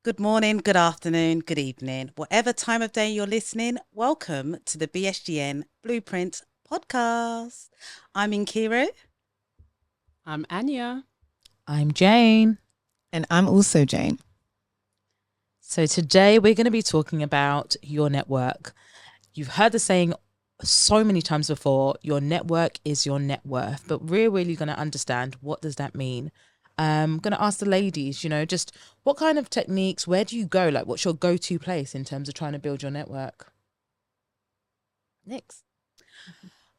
Good morning, good afternoon, good evening. Whatever time of day you're listening, welcome to the BSGN Blueprint podcast. I'm Inkiru. I'm Anya. I'm Jane. And I'm also Jane. So today we're going to be talking about your network. You've heard the saying so many times before, your network is your net worth, but we're really going to understand what does that mean. I'm going to ask the ladies, just what kind of techniques, where do you go? Like what's your go-to place in terms of trying to build your network? Next.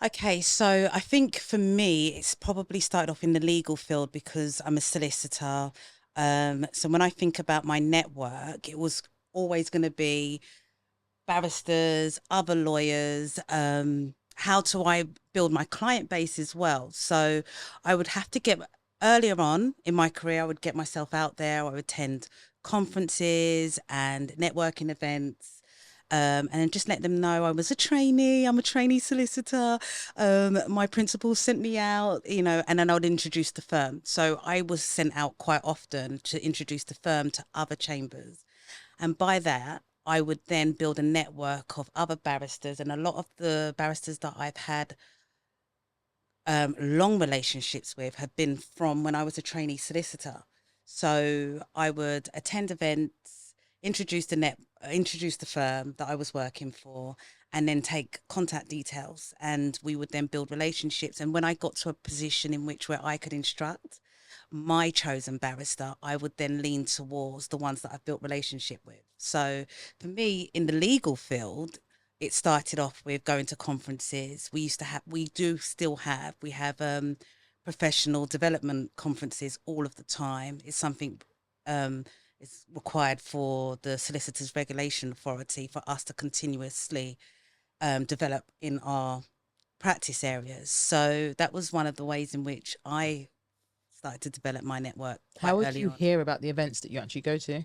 Okay, so I think for me, it's probably started off in the legal field because I'm a solicitor. So when I think about my network, it was always going to be barristers, other lawyers. How do I build my client base as well? So I would have to get earlier on in my career, I would get myself out there. I would attend conferences and networking events. And then just let them know I was a trainee. I'm a trainee solicitor. My principal sent me out, and then I would introduce the firm. So I was sent out quite often to introduce the firm to other chambers. And by that, I would then build a network of other barristers. And a lot of the barristers that I've had long relationships with have been from when I was a trainee solicitor. So I would attend events, introduce the firm that I was working for, and then take contact details, and we would then build relationships. And when I got to a position in which where I could instruct my chosen barrister, I would then lean towards the ones that I've built relationship with. So for me, in the legal field, it started off with going to conferences. We have professional development conferences all of the time. It's something is required for the Solicitors Regulation Authority for us to continuously develop in our practice areas. So that was one of the ways in which I started to develop my network. How would you hear about the events that you actually go to?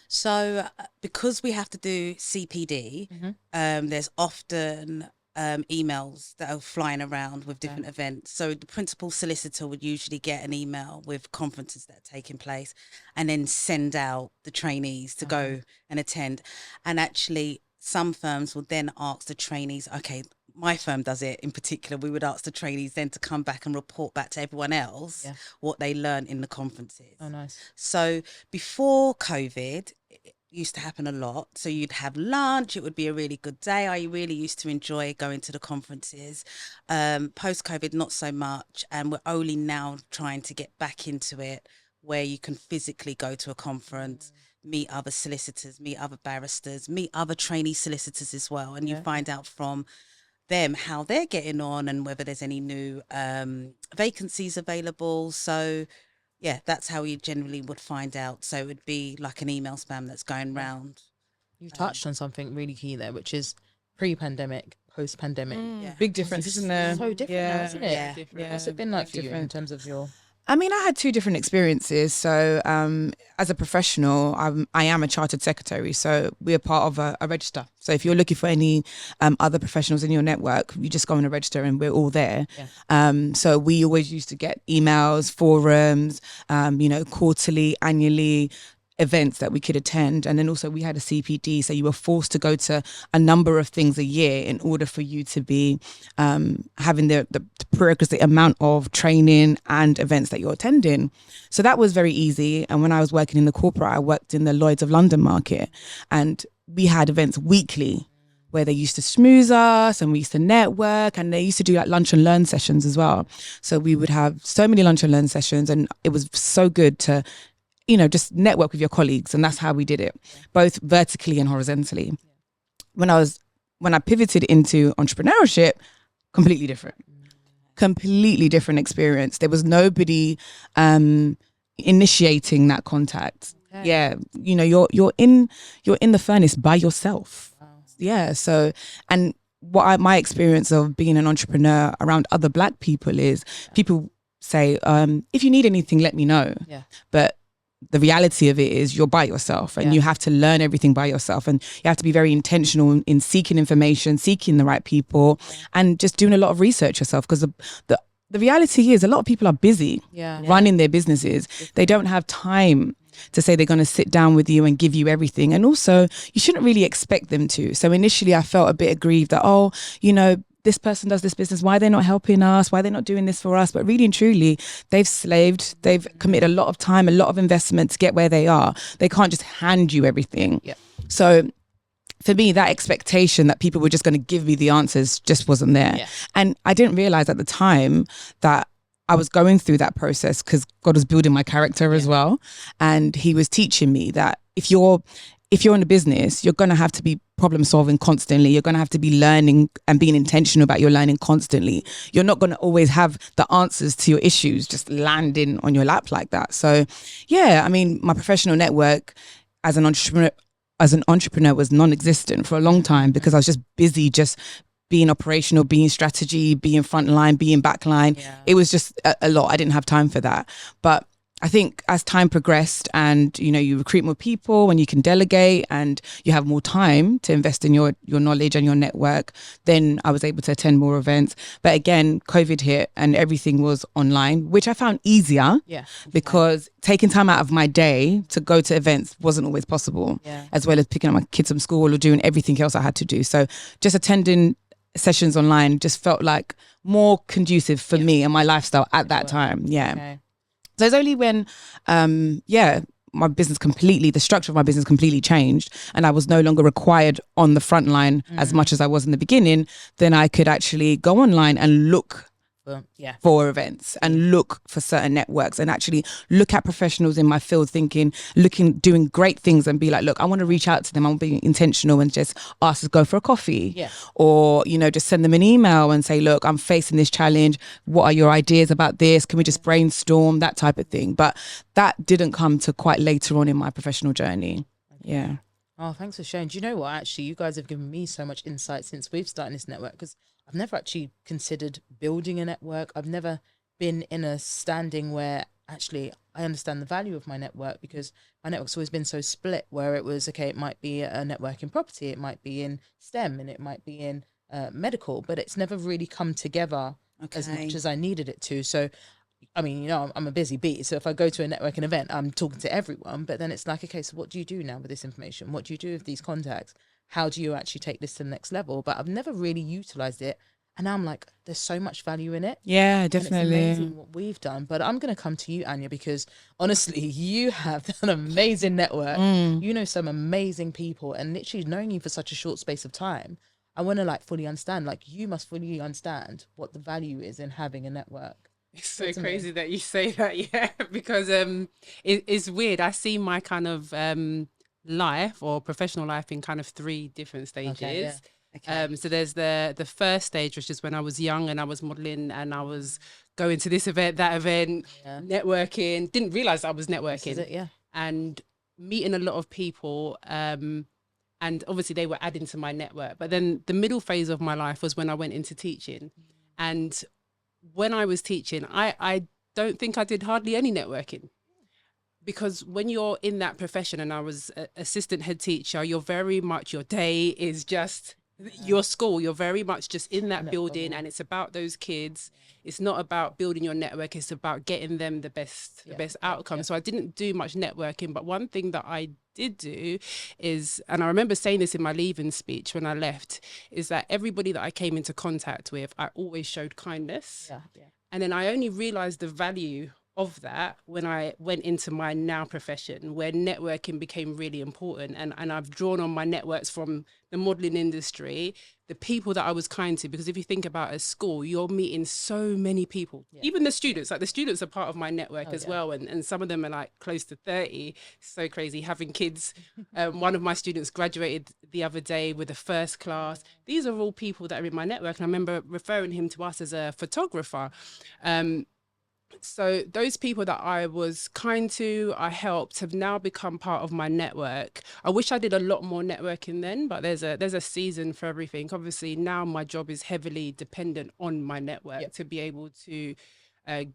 So because we have to do CPD, there's often emails that are flying around with different events. So the principal solicitor would usually get an email with conferences that are taking place and then send out the trainees to go and attend. And actually some firms will then ask the trainees, okay, my firm does it in particular, we would ask the trainees then to come back and report back to everyone else what they learned in the conferences. Oh, nice. So before COVID, it used to happen a lot. So you'd have lunch, it would be a really good day. I really used to enjoy going to the conferences. Post-COVID, not so much. And we're only now trying to get back into it where you can physically go to a conference, meet other solicitors, meet other barristers, meet other trainee solicitors as well. And you find out from them how they're getting on and whether there's any new vacancies available. So that's how you generally would find out. So it would be like an email spam that's going round. You've touched on something really key there, which is pre-pandemic, post-pandemic. Big difference, isn't there? So different now, isn't it? Yeah. What's it been like for you in terms of your... I mean, I had two different experiences. So as a professional, I am a chartered secretary. So we're part of a register. So if you're looking for any other professionals in your network, you just go on a register and we're all there. So we always used to get emails, forums, quarterly, annually, events that we could attend. And then also we had a CPD, so you were forced to go to a number of things a year in order for you to be having the prerequisite amount of training and events that you're attending. So that was very easy. And when I was working in the corporate, I worked in the Lloyd's of London market, and we had events weekly where they used to schmooze us and we used to network, and they used to do like lunch and learn sessions as well. So we would have so many lunch and learn sessions, and it was so good to just network with your colleagues. And that's how we did it, both vertically and horizontally. When I pivoted into entrepreneurship, completely different experience. There was nobody initiating that contact. Yeah. You're in the furnace by yourself. Wow. Yeah. So, and my experience of being an entrepreneur around other Black people is people say, if you need anything, let me know. Yeah. But the reality of it is you're by yourself, and you have to learn everything by yourself, and you have to be very intentional in seeking information, seeking the right people, and just doing a lot of research yourself, because the reality is a lot of people are busy running their businesses. They don't have time to say they're going to sit down with you and give you everything. And also, you shouldn't really expect them to. So initially, I felt a bit aggrieved that, oh, you know, this person does this business, why they're not helping us, why they're not doing this for us. But really and truly, they've slaved, they've committed a lot of time, a lot of investment to get where they are. They can't just hand you everything. Yeah. So for me, that expectation that people were just going to give me the answers just wasn't there. Yeah. And I didn't realize at the time that I was going through that process because God was building my character as well. And he was teaching me that if you're in a business, you're going to have to be problem solving constantly. You're going to have to be learning and being intentional about your learning constantly. You're not going to always have the answers to your issues just landing on your lap like that. So yeah, I mean, my professional network as an entrepreneur was non-existent for a long time because I was just busy just being operational, being strategy, being frontline, being backline. Yeah. It was just a lot. I didn't have time for that. But I think as time progressed and, you know, you recruit more people and you can delegate and you have more time to invest in your knowledge and your network, then I was able to attend more events. But again, COVID hit and everything was online, which I found easier because taking time out of my day to go to events wasn't always possible, as well as picking up my kids from school or doing everything else I had to do. So just attending sessions online just felt like more conducive for me and my lifestyle at that time. Yeah. Okay. So it's only when, my business the structure of my business completely changed and I was no longer required on the front line as much as I was in the beginning, then I could actually go online and look for events and look for certain networks and actually look at professionals in my field doing great things and be like, look, I want to reach out to them. I want to be intentional and just ask to go for a coffee or, you know, just send them an email and say, look, I'm facing this challenge. What are your ideas about this? Can we just brainstorm? That type of thing. But that didn't come to quite later on in my professional journey. Yeah. Oh, thanks for sharing. Do you know what? Actually, you guys have given me so much insight since we've started this network because I've never actually considered building a network. I've never been in a standing where actually I understand the value of my network because my network's always been so split where it was, okay, it might be a network in property, it might be in STEM and it might be in medical, but it's never really come together as much as I needed it to. So I mean, you know, I'm a busy bee. So if I go to a networking event, I'm talking to everyone. But then it's like, okay, so what do you do now with this information? What do you do with these contacts? How do you actually take this to the next level? But I've never really utilized it. And now I'm like, there's so much value in it. Yeah, And definitely. it's amazing what we've done. But I'm going to come to you, Anya, because honestly, you have an amazing network. You know some amazing people. And literally knowing you for such a short space of time, I want to like fully understand, like you must fully understand what the value is in having a network. It's so crazy that you say that, yeah, because it's weird. I see my kind of life or professional life in kind of 3 different stages. So there's the first stage, which is when I was young and I was modeling and I was going to this event, that event, networking. Didn't realize I was networking, and meeting a lot of people. And obviously they were adding to my network. But then the middle phase of my life was when I went into teaching, and when I was teaching, I don't think I did hardly any networking, because when you're in that profession, and I was assistant head teacher, you're very much, your day is just your school. You're very much just in that building, and it's about those kids. It's not about building your network. It's about getting them the best outcome. So I didn't do much networking, but one thing that I did do is, and I remember saying this in my leaving speech when I left, is that everybody that I came into contact with, I always showed kindness. And then I only realized the value of that when I went into my now profession, where networking became really important. And I've drawn on my networks from the modeling industry, the people that I was kind to, because if you think about a school, you're meeting so many people, even the students, like the students are part of my network as well. And some of them are like close to 30. So crazy having kids. One of my students graduated the other day with a first class. These are all people that are in my network. And I remember referring him to us as a photographer. So those people that I was kind to, I helped, have now become part of my network. I wish I did a lot more networking then, but there's a season for everything. Obviously now my job is heavily dependent on my network to be able to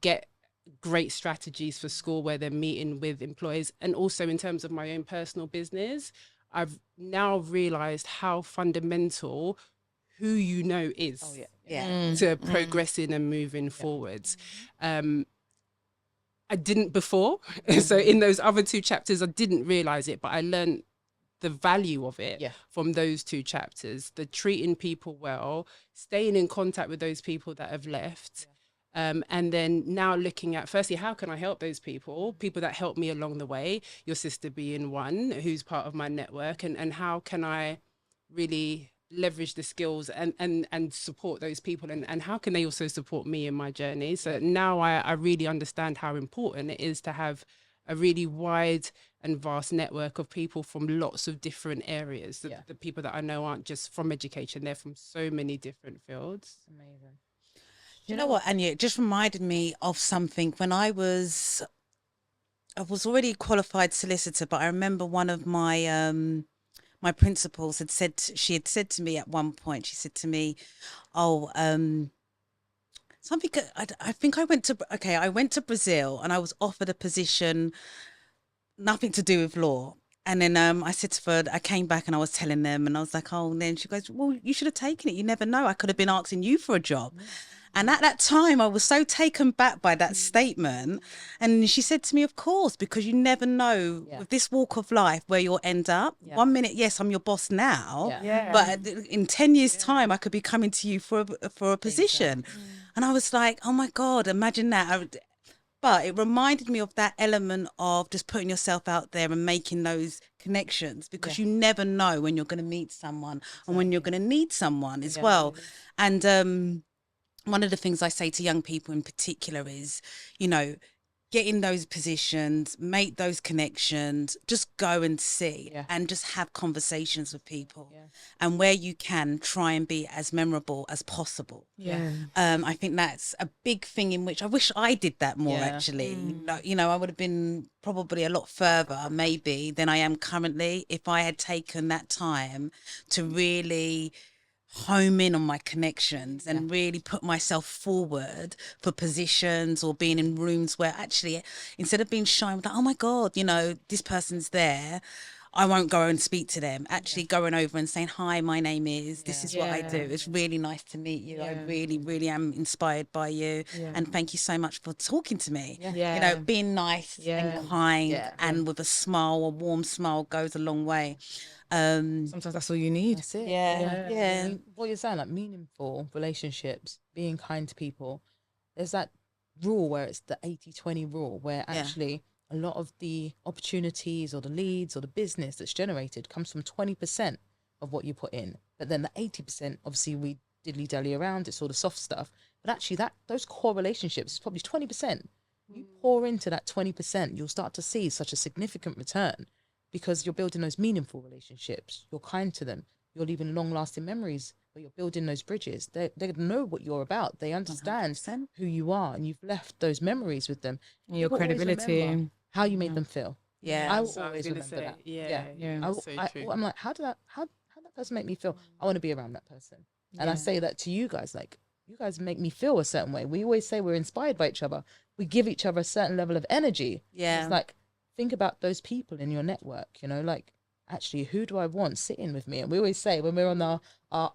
get great strategies for school where they're meeting with employees. And also in terms of my own personal business, I've now realized how fundamental who you know is to progressing and moving forwards. I didn't before. So in those other 2 chapters, I didn't realize it, but I learned the value of it from those 2 chapters, the treating people well, staying in contact with those people that have left. And then now looking at, firstly, how can I help those people that helped me along the way, your sister being one who's part of my network, and how can I really leverage the skills and support those people, and how can they also support me in my journey. So now I really understand how important it is to have a really wide and vast network of people from lots of different areas. The people that I know aren't just from education, they're from so many different fields. Amazing. You know what, Anya, it just reminded me of something when I was already a qualified solicitor, but I remember one of my my principals had said to me at one point, she said to me, oh, something, I think I went to Brazil and I was offered a position, nothing to do with law. And then I said to her, I came back and I was telling them, and I was like, oh, and then she goes, well, you should have taken it. You never know. I could have been asking you for a job. And at that time, I was so taken back by that statement. And she said to me, of course, because you never know with this walk of life where you'll end up. 1 minute, yes, I'm your boss now. But in 10 years' time, I could be coming to you for a position. Exactly. And I was like, oh, my God, imagine that. But it reminded me of that element of just putting yourself out there and making those connections, because you never know when you're going to meet someone and when you're going to need someone as well. And one of the things I say to young people in particular is, you know, get in those positions, make those connections, just go and see and just have conversations with people. And where you can, try and be as memorable as possible. I think that's a big thing in which I wish I did that more actually. You know, I would have been probably a lot further maybe than I am currently if I had taken that time to really home in on my connections and really put myself forward for positions or being in rooms where actually, instead of being shy, I'm like, oh my God, you know, this person's there, I won't go and speak to them. Actually going over and saying, hi, my name is, this is what I do. It's really nice to meet you. I really, really am inspired by you. And thank you so much for talking to me. You know, being nice and kind and with a smile, a warm smile goes a long way. Sometimes that's all you need. That's it. Yeah. I mean, what you're saying, like meaningful relationships, being kind to people. There's that rule where it's the 80-20 rule, where actually a lot of the opportunities or the leads or the business that's generated comes from 20% of what you put in. But then the 80%, obviously we diddly-dally around, it's all the soft stuff. But actually those core relationships is probably 20%. You pour into that 20%, you'll start to see such a significant return, because you're building those meaningful relationships. You're kind to them. You're leaving long-lasting memories, but you're building those bridges. They know what you're about. They understand 100%. Who you are, and you've left those memories with them. And your credibility. How you made them feel. I will always remember that. I'm like, how that person make me feel? I want to be around that person. And I say that to you guys, like, you guys make me feel a certain way. We always say we're inspired by each other. We give each other a certain level of energy. It's like, think about those people in your network, you know, like, actually, who do I want sitting with me? And we always say when we're on our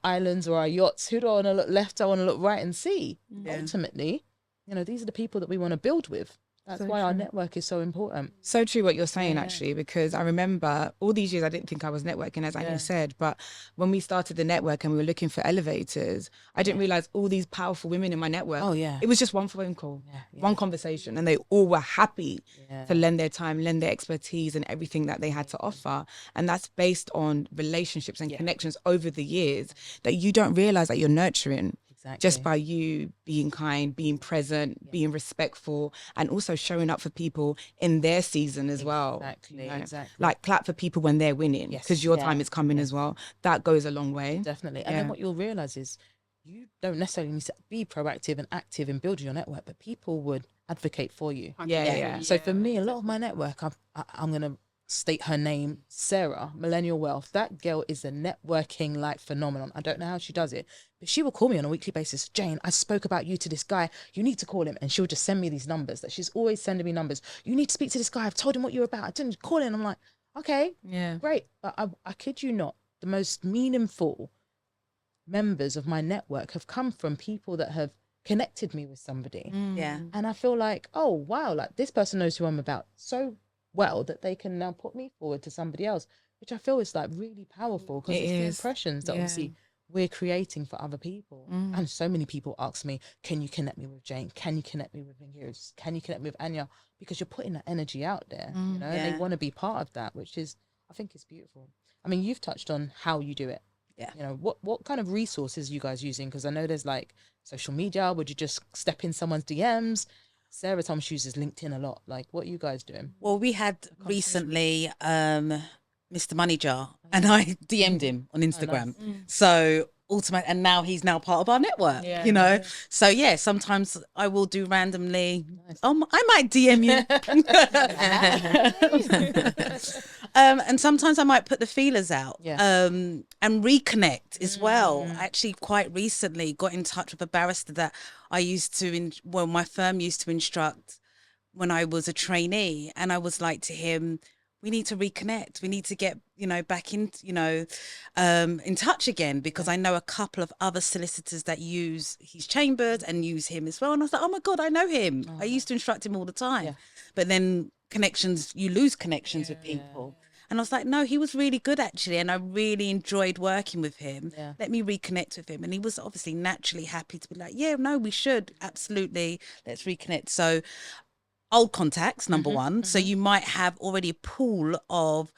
islands or our yachts, who do I want to look left, I want to look right and see. Ultimately, you know, these are the people that we want to build with. That's why our network is so important. So true what you're saying, actually, because I remember all these years I didn't think I was networking, as Anya said, but when we started the network and we were looking for elevators, I didn't realize all these powerful women in my network. It was just one phone call, one conversation, and they all were happy to lend their time, lend their expertise and everything that they had to offer. And that's based on relationships and connections over the years that you don't realize that you're nurturing. Just by you being kind, being present, being respectful, and also showing up for people in their season as well. Exactly. Like clap for people when they're winning, because your time is coming as well. That goes a long way. Definitely. And then what you'll realize is you don't necessarily need to be proactive and active in building your network, but people would advocate for you. So for me, a lot of my network, I'm going to state her name, Sarah, Millennial Wealth. That girl is a networking like phenomenon. I don't know how she does it, but she will call me on a weekly basis. Jane, I spoke about you to this guy. You need to call him. And she'll just send me these numbers that she's always sending me numbers. You need to speak to this guy. I've told him what you're about. I didn't call him. I'm like, okay, great. But I kid you not, the most meaningful members of my network have come from people that have connected me with somebody. Yeah. And I feel like, oh wow, like this person knows who I'm about so well that they can now put me forward to somebody else, which I feel is like really powerful, because It it's the is. impressions that Yeah. obviously we're creating for other people. And so many people ask me, can you connect me with Jane? Can you connect me with Ingrid? Can you connect me with Anya? Because you're putting that energy out there, you know, and they want to be part of that, which is, I think, is beautiful. I mean, you've touched on how you do it. Yeah. You know, what kind of resources you guys using? Because I know there's like social media. Would you just step in someone's DMs? Sarah Thomas uses LinkedIn a lot. Like, what are you guys doing? Well, we had recently Mr. Money Jar, and I DM'd him on Instagram. So and now he's now part of our network, you know. So yeah, sometimes I will do randomly. I might DM you. And sometimes I might put the feelers out. And reconnect as well. I actually quite recently got in touch with a barrister that I used to my firm used to instruct when I was a trainee, and I was like to him, we need to reconnect. We need to get, back in, in touch again, because I know a couple of other solicitors that use his chambers and use him as well. And I was like, oh my God, I know him. I used to instruct him all the time. But then you lose connections with people. And I was like, no, he was really good actually. And I really enjoyed working with him. Let me reconnect with him. And he was obviously naturally happy to be like, yeah, no, we should. Absolutely. Let's reconnect. So old contacts, number one. So you might have already a pool of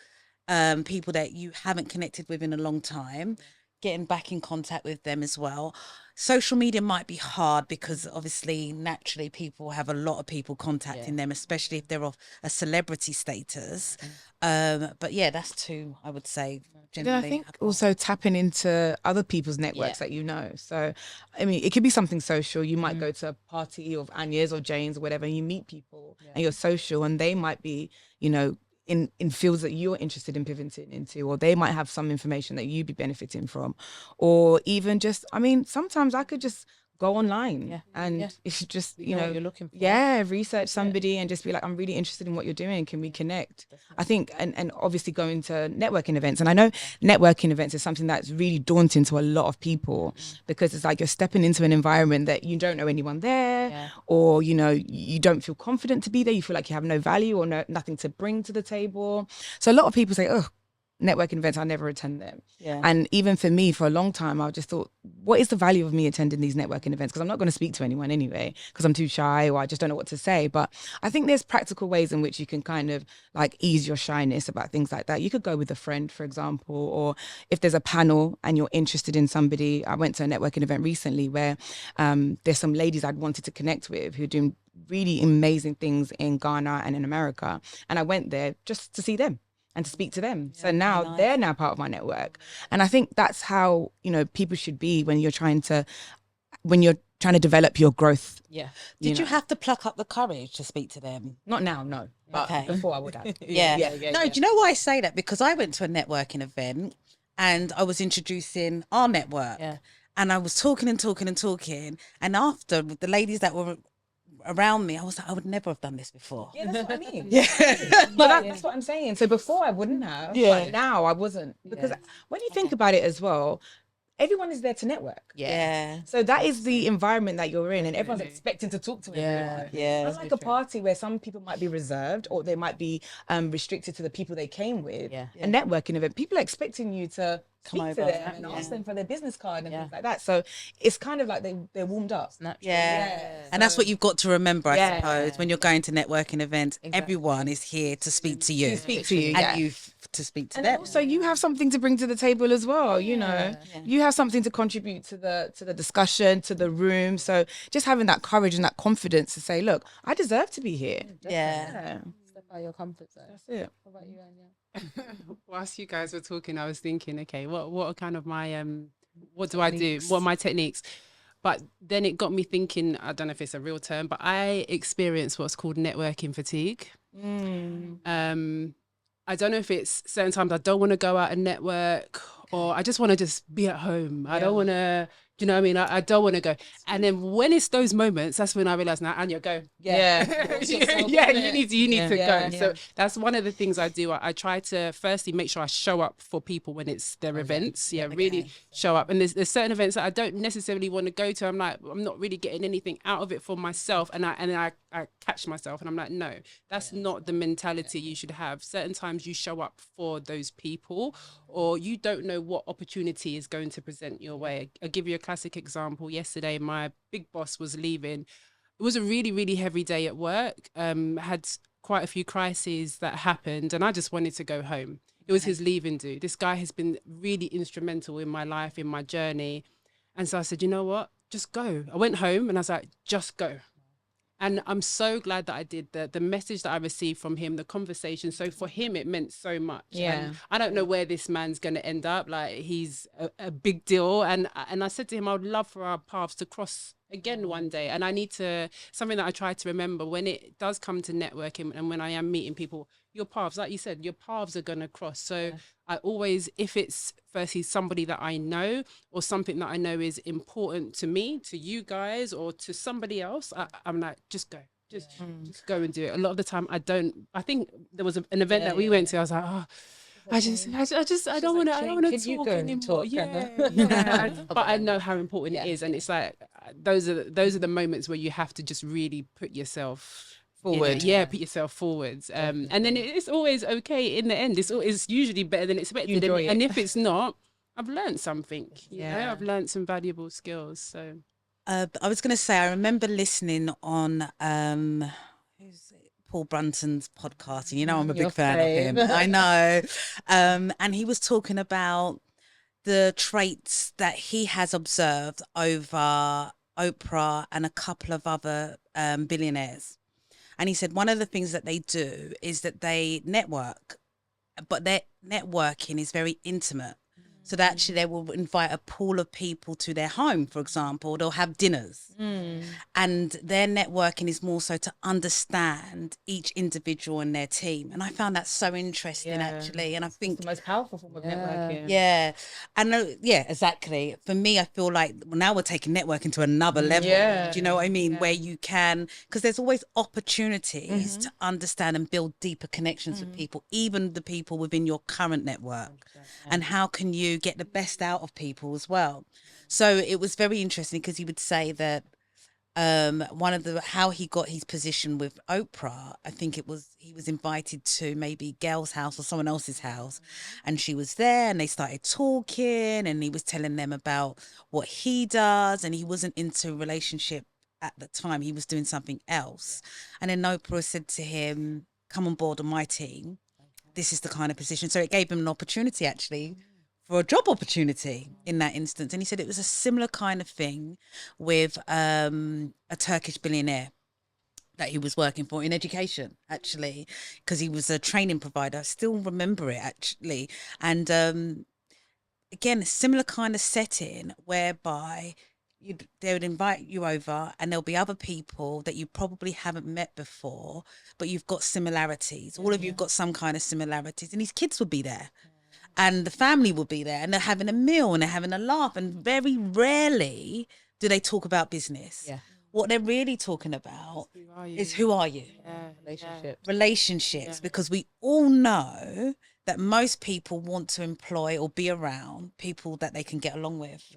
people that you haven't connected with in a long time, getting back in contact with them as well. Social media might be hard because obviously naturally people have a lot of people contacting them, especially if they're of a celebrity status. But yeah, that's two, I would say. Then I think also tapping into other people's networks that you know. So, I mean, it could be something social. You might go to a party of Anya's or Jane's or whatever, and you meet people and you're social, and they might be, in fields that you're interested in pivoting into, or they might have some information that you'd be benefiting from, or even just, I mean, sometimes I could just go online and it's just, what you're looking for. Research somebody and just be like, I'm really interested in what you're doing. Can we connect? Definitely. I think, and obviously going to networking events. And I know networking events is something that's really daunting to a lot of people because it's like you're stepping into an environment that you don't know anyone there, or, you don't feel confident to be there. You feel like you have no value or nothing to bring to the table. So a lot of people say, oh, networking events, I never attend them. And even for me, for a long time, I just thought, what is the value of me attending these networking events? Because I'm not going to speak to anyone anyway, because I'm too shy or I just don't know what to say. But I think there's practical ways in which you can kind of like ease your shyness about things like that. You could go with a friend, for example, or if there's a panel and you're interested in somebody. I went to a networking event recently where there's some ladies I'd wanted to connect with who are doing really amazing things in Ghana and in America. And I went there just to see them and to speak to them. So now they're now part of my network. And I think that's how, people should be when you're trying to develop your growth. Did you have to pluck up the courage to speak to them? Not now, no. But before I would have. No, do you know why I say that? Because I went to a networking event and I was introducing our network. And I was talking. And after, with the ladies that were around me, I was like, I would never have done this before. Yeah, that's what I mean. But that's what I'm saying. So before I wouldn't have, but now I wasn't. Because when you think about it as well, everyone is there to network. So that is the environment that you're in, and everyone's expecting to talk to everyone. It's like a party where some people might be reserved or they might be restricted to the people they came with. A networking event, people are expecting you to speak to them and ask them for their business card and things like that. So it's kind of like they're warmed up. And that's what you've got to remember, I suppose, when you're going to networking events. Everyone is here to speak to you. And you to speak to them. Also, you have something to bring to the table as well. You have something to contribute to the discussion, to the room. So just having that courage and that confidence to say, look, I deserve to be here. Step out your comfort zone. That's it. What about you, Anya? Whilst you guys were talking, I was thinking, okay, what are kind of my what do I do? What are my techniques? But then it got me thinking, I don't know if it's a real term, but I experience what's called networking fatigue. I don't know if it's certain times I don't want to go out and network, or I just want to just be at home. I don't want to Do you know what I mean? I don't want to go. And then when it's those moments, that's when I realize, now, Anya, go. Yeah. You need to Yeah. go. So that's one of the things I do. I try to firstly make sure I show up for people when it's their events. Really show up. And there's certain events that I don't necessarily want to go to. I'm like, I'm not really getting anything out of it for myself. And I catch myself and I'm like, no, that's not the mentality you should have. Certain times you show up for those people, or you don't know what opportunity is going to present your way. I'll give you a classic example. Yesterday, my big boss was leaving. It was a really, really heavy day at work. Had quite a few crises that happened, and I just wanted to go home. It was his leaving do. This guy has been really instrumental in my life, in my journey. And so I said, you know what? Just go. I went home and I was like, just go. And I'm so glad that I did. The message that I received from him, the conversation. So for him, it meant so much. Yeah. And I don't know where this man's going to end up. Like, he's a big deal. And I said to him, I would love for our paths to cross again one day. And I need to, something that I try to remember when it does come to networking and when I am meeting people, your paths, like you said, your paths are going to cross. So I always, if it's firstly somebody that I know or something that I know is important to me, to you guys, or to somebody else, I'm like, just go. Just go and do it. A lot of the time I think there was an event that we went to. I was like, oh, I don't want to talk anymore. But I know how important it is, and it's like those are the moments where you have to just really put yourself forward. Put yourself forwards. And then it's always okay in the end. It's usually better than expected. And if it's not, I've learned something. You know, I've learned some valuable skills. So I was going to say, I remember listening on Paul Brunton's podcast, and you know I'm a big fan of him. I know. And he was talking about the traits that he has observed over Oprah and a couple of other billionaires. And he said one of the things that they do is that they network, but their networking is very intimate. So that actually they will invite a pool of people to their home, for example. They'll have dinners. And their networking is more so to understand each individual in their team. And I found that so interesting, actually. And I think it's the most powerful form of networking. Yeah. And exactly. For me, I feel like now we're taking networking to another level. Do you know what I mean? Where you can, because there's always opportunities to understand and build deeper connections with people, even the people within your current network. And how can you get the best out of people as well? So it was very interesting because he would say that how he got his position with Oprah, I think it was he was invited to maybe Gail's house or someone else's house, and she was there and they started talking and he was telling them about what he does, and he wasn't into a relationship at the time. He was doing something else. And then Oprah said to him, come on board on my team. This is the kind of position. So it gave him an opportunity actually for a job opportunity in that instance. And he said it was a similar kind of thing with a Turkish billionaire that he was working for in education, actually, because he was a training provider. I still remember it, actually. And again, a similar kind of setting whereby they would invite you over and there'll be other people that you probably haven't met before, but you've got similarities. All of you've got some kind of similarities, and his kids would be there. And the family will be there and they're having a meal and they're having a laugh. And very rarely do they talk about business. What they're really talking about is who are you? Relationships. Because we all know that most people want to employ or be around people that they can get along with.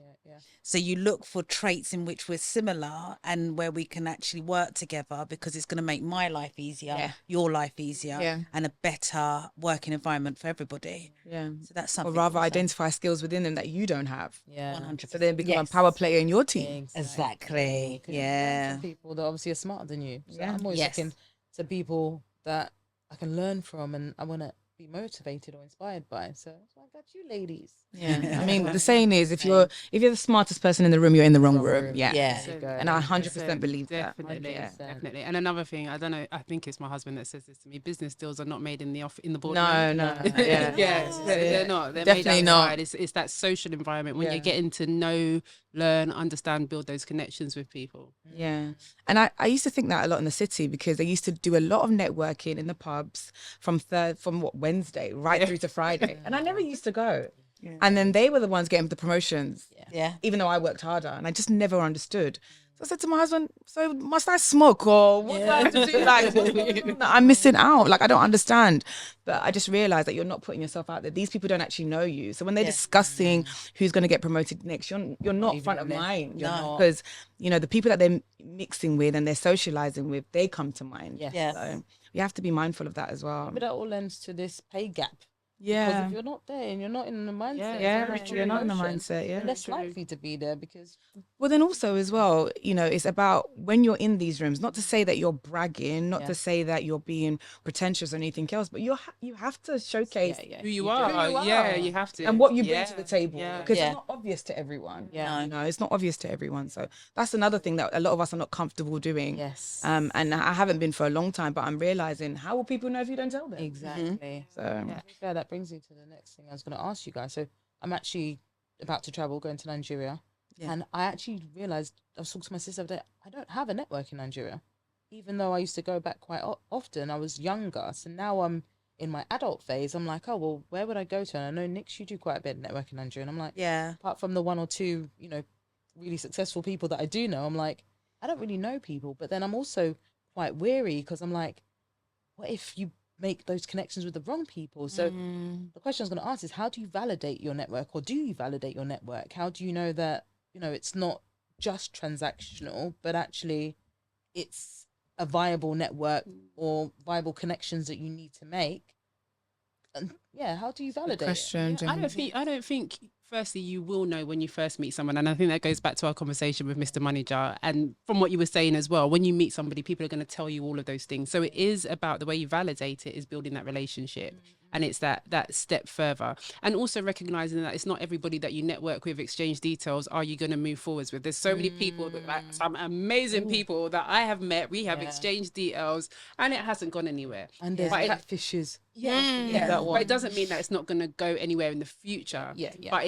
So you look for traits in which we're similar and where we can actually work together, because it's going to make my life easier, your life easier, and a better working environment for everybody. So that's something. Or rather identify skills within them that you don't have. 100%. So then become a power player in your team. Exactly. Some people that obviously are smarter than you. So I'm always looking to people that I can learn from and I want to be motivated or inspired by. So I got you ladies. I mean, the saying is, if you're the smartest person in the room, you're in the wrong room. And I 100% believe that. Definitely. And another thing, I don't know, I think it's my husband that says this to me: business deals are not made in the boardroom. No. They're not. They're definitely made not. outside. It's that social environment when you're getting to know, learn, understand, build those connections with people. And I used to think that a lot in the city, because they used to do a lot of networking in the pubs from Wednesday right through to Friday, and I never used to go. And then they were the ones getting the promotions. Yeah. Even though I worked harder, and I just never understood. So I said to my husband, "So must I smoke or what do I have to do? Like, what's going on that I'm missing out? Like, I don't understand." But I just realized that you're not putting yourself out there. These people don't actually know you. So when they're discussing who's going to get promoted next, you're not front of mind. Because the people that they're mixing with and they're socializing with, they come to mind. Yes. So you have to be mindful of that as well. But that all lends to this pay gap. Yeah. Because if you're not there and you're not in the mindset, You're not in the mindset. you're less likely to be there because. Well, then also as well, it's about when you're in these rooms, not to say that you're bragging, not to say that you're being pretentious or anything else, but you have to showcase who you are. Yeah, you have to. and what you bring to the table, because Yeah. it's not obvious to everyone. Yeah. It's not obvious to everyone. So that's another thing that a lot of us are not comfortable doing. Yes. And I haven't been for a long time, but I'm realizing, how will people know if you don't tell them? Exactly. So To be fair, that brings me to the next thing I was going to ask you guys. So I'm actually about to travel, going to Nigeria. Yeah. And I actually realized, I was talking to my sister the other day, I don't have a network in Nigeria. Even though I used to go back quite often, I was younger. So now I'm in my adult phase. I'm like, oh, well, where would I go to? And I know, Nix, you do quite a bit of networking in Nigeria. And I'm like, apart from the one or two, really successful people that I do know, I'm like, I don't really know people. But then I'm also quite weary because I'm like, what if you make those connections with the wrong people? So the question I was going to ask is, how do you validate your network, or do you validate your network? How do you know that, it's not just transactional, but actually it's a viable network or viable connections that you need to make? And how do you validate it? I don't think firstly you will know when you first meet someone, and I think that goes back to our conversation with Mr. Money Jar, and from what you were saying as well, when you meet somebody, people are going to tell you all of those things. So it is about the way you validate it is building that relationship, and it's that step further, and also recognizing that it's not everybody that you network with, exchange details, are you going to move forwards with. There's so many people, some amazing people that I have met, we have exchanged details, and it hasn't gone anywhere. And there's catfishes. But it doesn't mean that it's not going to go anywhere in the future. But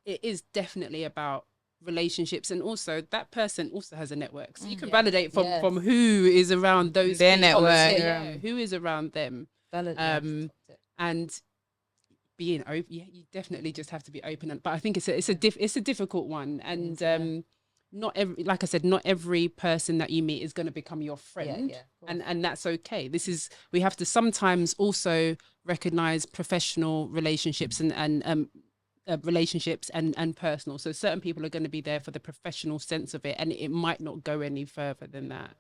it is definitely about relationships, and also that person also has a network, so you can validate from who is around their network, who is around them. And being open, you definitely just have to be open. But I think it's a difficult one, and not every person that you meet is going to become your friend, and that's okay. We have to sometimes also recognize professional relationships and relationships and personal. So certain people are going to be there for the professional sense of it, and it might not go any further than that.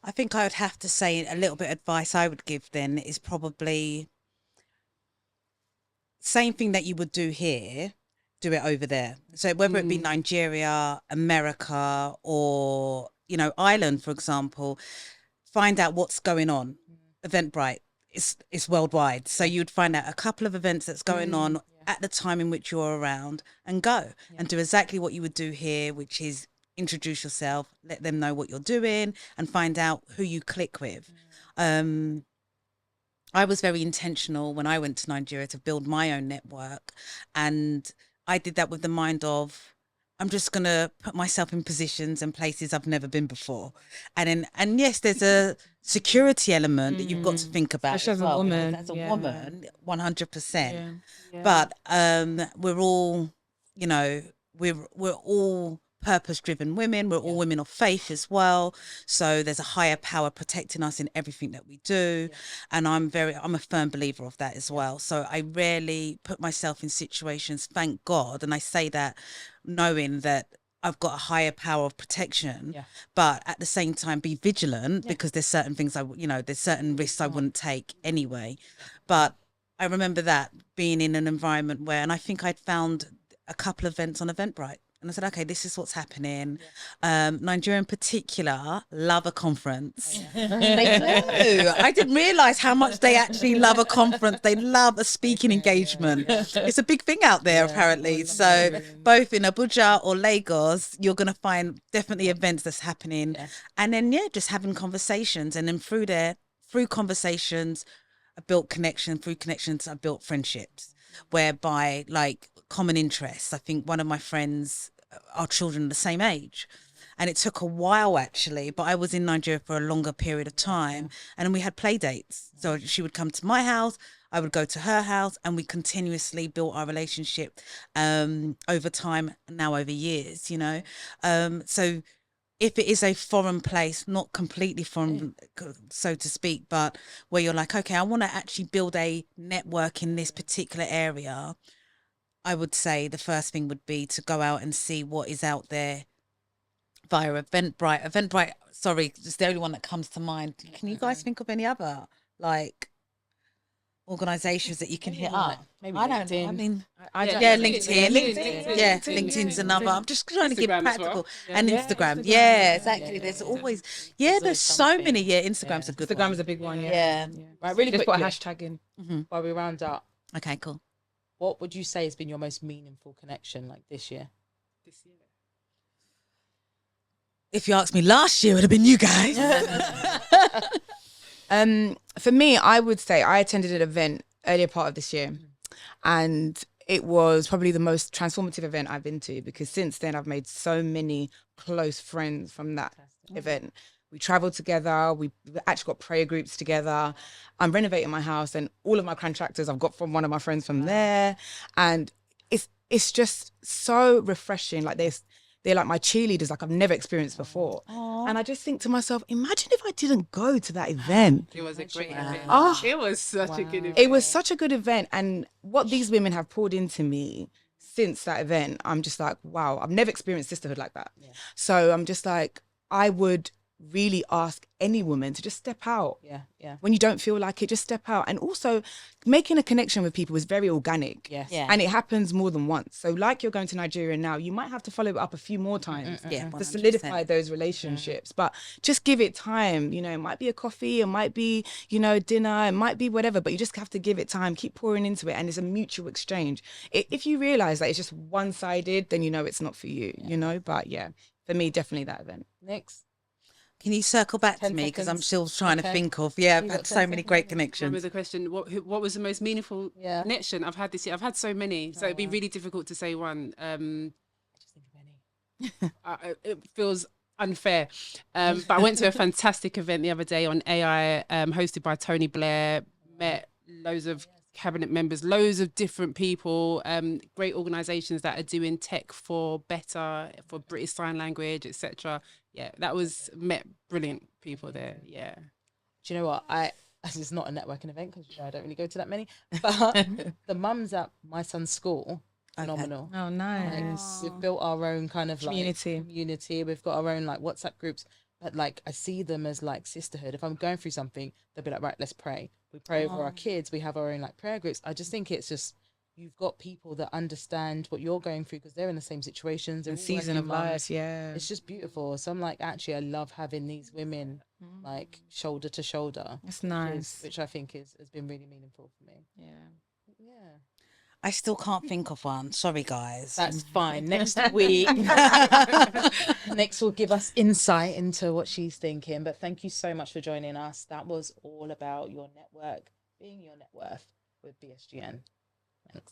I think I would have to say a little bit of advice I would give then is probably same thing that you would do here, do it over there. So whether it be Nigeria, America, or, Ireland, for example, find out what's going on. Eventbrite, it's worldwide. So you'd find out a couple of events that's going on at the time in which you're around, and go and do exactly what you would do here, which is introduce yourself, let them know what you're doing, and find out who you click with. I was very intentional when I went to Nigeria to build my own network, and I did that with the mind of, I'm just going to put myself in positions and places I've never been before. And yes, there's a security element that you've got to think about. Especially as a woman. As a woman, 100%. But we're all, we're all purpose-driven women. We're all women of faith as well. So there's a higher power protecting us in everything that we do. And I'm a firm believer of that as well. So I rarely put myself in situations, thank God. And I say that knowing that I've got a higher power of protection, but at the same time be vigilant, because there's certain things there's certain risks I wouldn't take anyway. But I remember that being in an environment where, and I think I'd found a couple of events on Eventbrite. And I said, okay, this is what's happening. Nigeria in particular love a conference. They do. I didn't realise how much they actually love a conference. They love a speaking engagement. It's a big thing out there, apparently. So both in Abuja or Lagos, you're going to find definitely events that's happening. And then, just having conversations. And then through conversations, I built connection. Through connections, I built friendships, whereby common interests. I think one of my friends, our children are the same age, and it took a while actually, but I was in Nigeria for a longer period of time, and we had play dates. So she would come to my house, I would go to her house, and we continuously built our relationship over time, now over years, you know. So if it is a foreign place, not completely foreign, so to speak, but where you're like, okay, I want to actually build a network in this particular area, I would say the first thing would be to go out and see what is out there via Eventbrite. Eventbrite, sorry, it's the only one that comes to mind. Can you guys think of any other like organizations that you can hit up? Maybe I don't know. I LinkedIn. mean, Yeah, LinkedIn. LinkedIn. Yeah, LinkedIn's another. I'm just trying to give Instagram as practical. well. Yeah. And Yeah, Instagram. Instagram. Yeah, Yeah, exactly. yeah, There's yeah. always, There's there's so something. many. Yeah, Instagram's Yeah. a good Instagram one. is a big one. Yeah. Right, really Just put a quickly, hashtag in. while we round up, Okay, cool. what would you say has been your most meaningful connection like this year? This year. If you asked me last year, it would have been you guys. For me, I would say I attended an event earlier part of this year, and it was probably the most transformative event I've been to, because since then I've made so many close friends from that event. We traveled together. We actually got prayer groups together. I'm renovating my house, and all of my contractors I've got from one of my friends from there, and it's just so refreshing. Like they're like my cheerleaders, like I've never experienced before. And I just think to myself, imagine if I didn't go to that event. It was a great event. Oh. It was such a good event. It was such a good event, and what these women have poured into me since that event, I'm just like, wow, I've never experienced sisterhood like that. So I'm just like, I would really ask any woman to just step out. Yeah. When you don't feel like it, just step out. And also making a connection with people is very organic. Yes. Yeah. And it happens more than once. So like you're going to Nigeria now, you might have to follow it up a few more times Yeah, to 100%. solidify those relationships. But just give it time. You know, it might be a coffee, it might be, you know, dinner, it might be whatever, but you just have to give it time, keep pouring into it. And it's a mutual exchange. If you realize that it's just one-sided, then you know it's not for you, you know? But yeah, for me, definitely that event. Next. Can you circle back to 10 me? Because I'm seconds. still trying to Okay. think of, I've You had got so 10 many seconds? great Remember connections. the question, what was the most meaningful connection I've had this year? I've had so many, so it'd be really difficult to say one. Just think of any. It feels unfair. But I went to a fantastic event the other day on AI, hosted by Tony Blair, met loads of cabinet members, loads of different people, great organizations that are doing tech for better, for British Sign Language, etc. Yeah, that was met brilliant people there. Yeah. Do you know what? This is not a networking event because I don't really go to that many. But the mums at my son's school, phenomenal. Oh, Like, nice. we've built our own kind of Community. like community. We've got our own like WhatsApp groups. But like I see them as like sisterhood. If I'm going through something, they'll be like, right, let's pray. We pray over our kids. We have our own like prayer groups. I just think it's just you've got people that understand what you're going through because they're in the same situations. They're And all season working of life, mums. yeah. It's just beautiful. So I'm like, actually, I love having these women like shoulder to shoulder. It's nice. Which I think has been really meaningful for me. Yeah. Yeah. I still can't think of one. Sorry, guys. That's fine. Next week, next will give us insight into what she's thinking. But thank you so much for joining us. That was all about your network being your net worth with BSGN. Thanks.